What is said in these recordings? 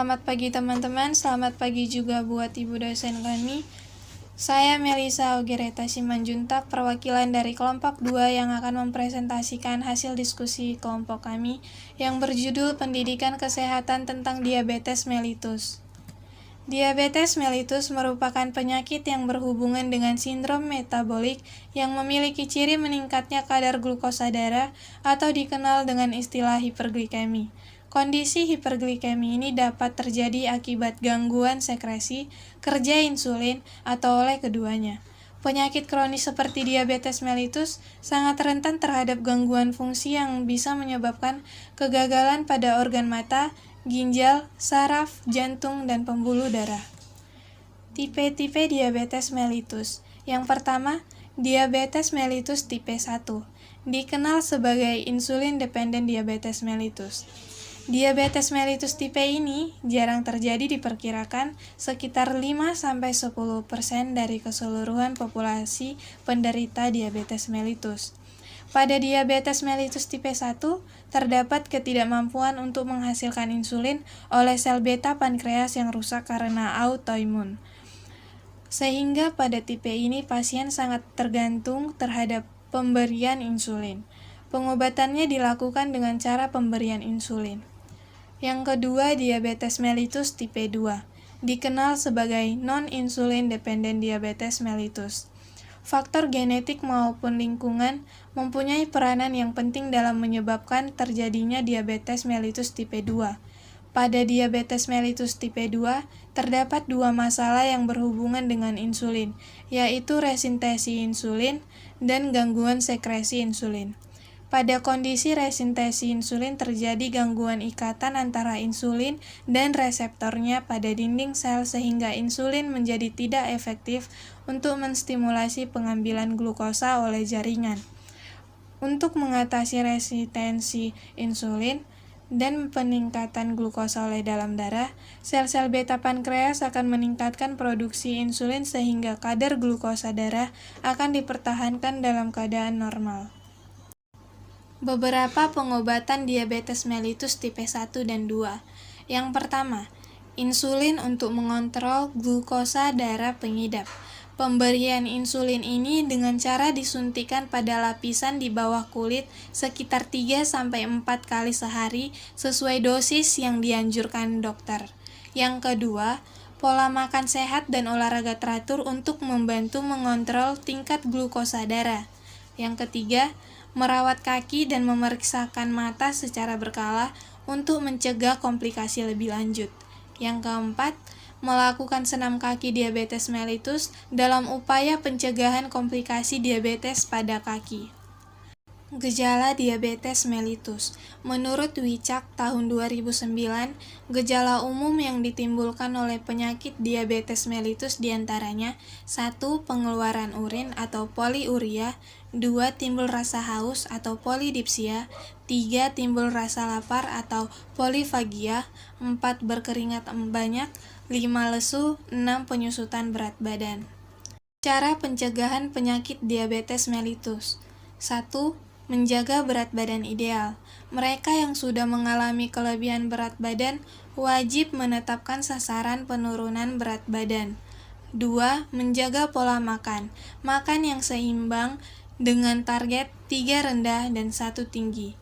Selamat pagi teman-teman, selamat pagi juga buat ibu dosen kami. Saya Melisa Ogereta Simanjuntak, perwakilan dari kelompok 2 yang akan mempresentasikan hasil diskusi kelompok kami yang berjudul Pendidikan Kesehatan tentang Diabetes Mellitus. Diabetes mellitus merupakan penyakit yang berhubungan dengan sindrom metabolik yang memiliki ciri meningkatnya kadar glukosa darah atau dikenal dengan istilah hiperglikemi. Kondisi hiperglikemi ini dapat terjadi akibat gangguan sekresi, kerja insulin, atau oleh keduanya. Penyakit kronis seperti diabetes mellitus sangat rentan terhadap gangguan fungsi yang bisa menyebabkan kegagalan pada organ mata, ginjal, saraf, jantung, dan pembuluh darah. Tipe-tipe diabetes mellitus. Yang pertama, diabetes mellitus tipe 1, dikenal sebagai insulin dependent diabetes mellitus. Diabetes mellitus tipe ini jarang terjadi, diperkirakan sekitar 5-10% dari keseluruhan populasi penderita diabetes mellitus. Pada diabetes mellitus tipe 1, terdapat ketidakmampuan untuk menghasilkan insulin oleh sel beta pankreas yang rusak karena autoimun. Sehingga pada tipe ini pasien sangat tergantung terhadap pemberian insulin. Pengobatannya dilakukan dengan cara pemberian insulin. Yang kedua, diabetes mellitus tipe 2, dikenal sebagai non-insulin dependent diabetes mellitus. Faktor genetik maupun lingkungan mempunyai peranan yang penting dalam menyebabkan terjadinya diabetes mellitus tipe 2. Pada diabetes mellitus tipe 2, terdapat dua masalah yang berhubungan dengan insulin, yaitu resistesi insulin dan gangguan sekresi insulin. Pada kondisi resistesi insulin terjadi gangguan ikatan antara insulin dan reseptornya pada dinding sel sehingga insulin menjadi tidak efektif untuk menstimulasi pengambilan glukosa oleh jaringan. Untuk mengatasi resistensi insulin dan peningkatan glukosa oleh dalam darah, sel-sel beta pankreas akan meningkatkan produksi insulin sehingga kadar glukosa darah akan dipertahankan dalam keadaan normal. Beberapa pengobatan diabetes mellitus tipe 1 dan 2. Yang pertama, insulin untuk mengontrol glukosa darah pengidap. Pemberian insulin ini dengan cara disuntikan pada lapisan di bawah kulit sekitar 3-4 kali sehari sesuai dosis yang dianjurkan dokter. Yang kedua, pola makan sehat dan olahraga teratur untuk membantu mengontrol tingkat glukosa darah. Yang ketiga, merawat kaki dan memeriksakan mata secara berkala untuk mencegah komplikasi lebih lanjut. Yang keempat, melakukan senam kaki diabetes mellitus dalam upaya pencegahan komplikasi diabetes pada kaki. Gejala diabetes mellitus. Menurut Wicak tahun 2009, gejala umum yang ditimbulkan oleh penyakit diabetes mellitus diantaranya 1. Pengeluaran urin atau poliuria, 2. Timbul rasa haus atau polidipsia, 3. Timbul rasa lapar atau polifagia, 4. Berkeringat banyak, 5. Lesu, 6. Penyusutan berat badan. Cara pencegahan penyakit diabetes mellitus. 1. Menjaga berat badan ideal. Mereka yang sudah mengalami kelebihan berat badan wajib menetapkan sasaran penurunan berat badan. 2. Menjaga pola makan. Makan yang seimbang dengan target 3 rendah dan 1 tinggi,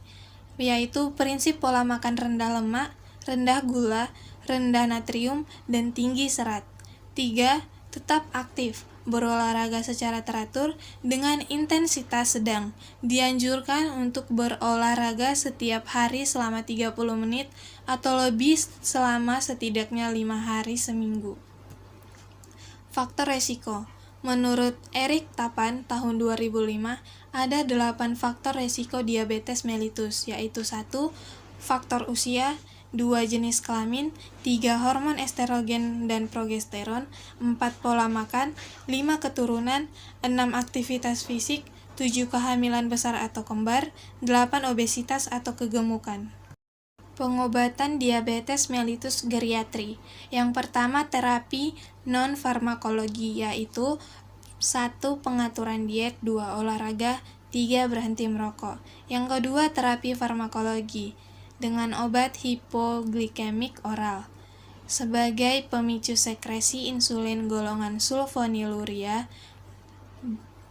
yaitu prinsip pola makan rendah lemak, rendah gula, rendah natrium, dan tinggi serat. 3. Tetap aktif. Berolahraga secara teratur dengan intensitas sedang. Dianjurkan untuk berolahraga setiap hari selama 30 menit atau lebih selama setidaknya 5 hari seminggu. Faktor resiko. Menurut Eric Tapan tahun 2005, ada 8 faktor resiko diabetes mellitus, yaitu 1. Faktor usia, 2. Jenis kelamin, 3. Hormon estrogen dan progesteron, 4. Pola makan, 5. Keturunan, 6. Aktivitas fisik, 7. Kehamilan besar atau kembar, 8. Obesitas atau kegemukan. Pengobatan diabetes mellitus geriatri. Yang pertama, terapi non-farmakologi, yaitu 1. Pengaturan diet, 2. Olahraga, 3. Berhenti merokok. Yang kedua, terapi farmakologi dengan obat hipoglikemik oral. sebagai pemicu sekresi insulin golongan sulfoniluria,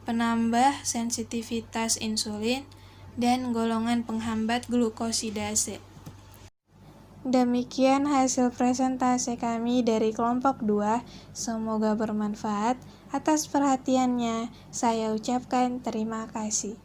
penambah sensitivitas insulin, dan golongan penghambat glukosidase. Demikian hasil presentasi kami dari kelompok 2. Semoga bermanfaat. Atas perhatiannya, saya ucapkan terima kasih.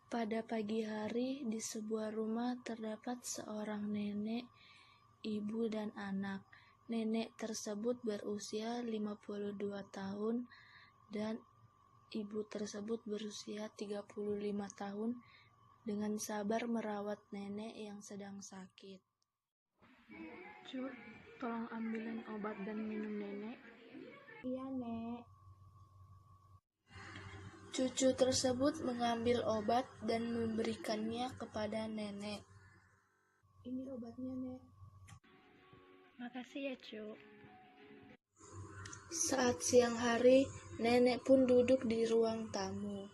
Pada pagi hari, di sebuah rumah terdapat seorang nenek, ibu, dan anak. Nenek tersebut berusia 52 tahun dan ibu tersebut berusia 35 tahun dengan sabar merawat nenek yang sedang sakit. Cu, tolong ambilin obat dan minum nenek. Iya, Nek. Cucu tersebut mengambil obat dan memberikannya kepada nenek. Ini obatnya, Nek. Makasih ya, Cu. Saat siang hari, nenek pun duduk di ruang tamu.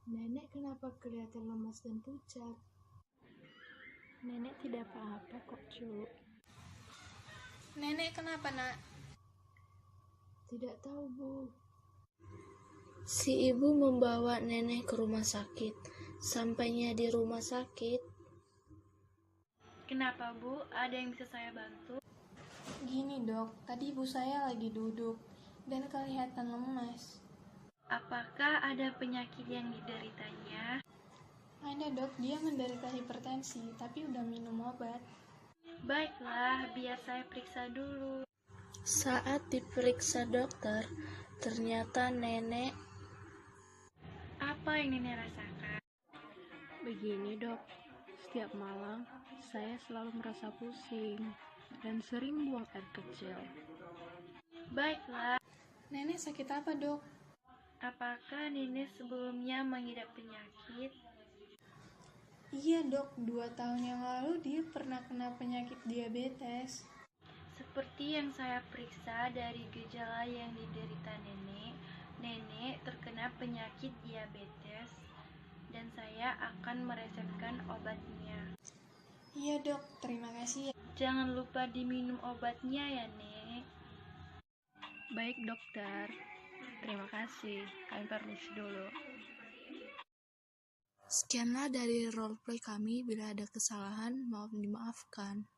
Nenek kenapa kelihatan lemas dan pucat? Nenek tidak apa-apa kok, Cu. Nenek kenapa, Nak? Tidak tahu, Bu. Si ibu membawa nenek ke rumah sakit. Sampainya di rumah sakit, Kenapa, Bu? Ada yang bisa saya bantu? Gini dok, tadi ibu saya lagi duduk dan kelihatan lemas. Apakah ada penyakit yang dideritanya? Ada dok, dia menderita hipertensi, tapi udah minum obat. Baiklah, biar saya periksa dulu. saat diperiksa dokter, ternyata nenek Apa yang nenek rasakan? Begini, Dok. Setiap malam, saya selalu merasa pusing dan sering buang air kecil. Baiklah, Nenek sakit apa dok? apakah nenek sebelumnya mengidap penyakit? Iya dok, 2 tahun yang lalu dia pernah kena penyakit diabetes. Seperti yang saya periksa dari gejala yang diderita nenek terkena penyakit diabetes dan saya akan meresepkan obatnya. Iya dok, terima kasih ya. Jangan lupa diminum obatnya ya, Nek. Baik, dokter. Terima kasih. Kami permisi dulu. Sekianlah dari roleplay kami. Bila ada kesalahan, mohon dimaafkan.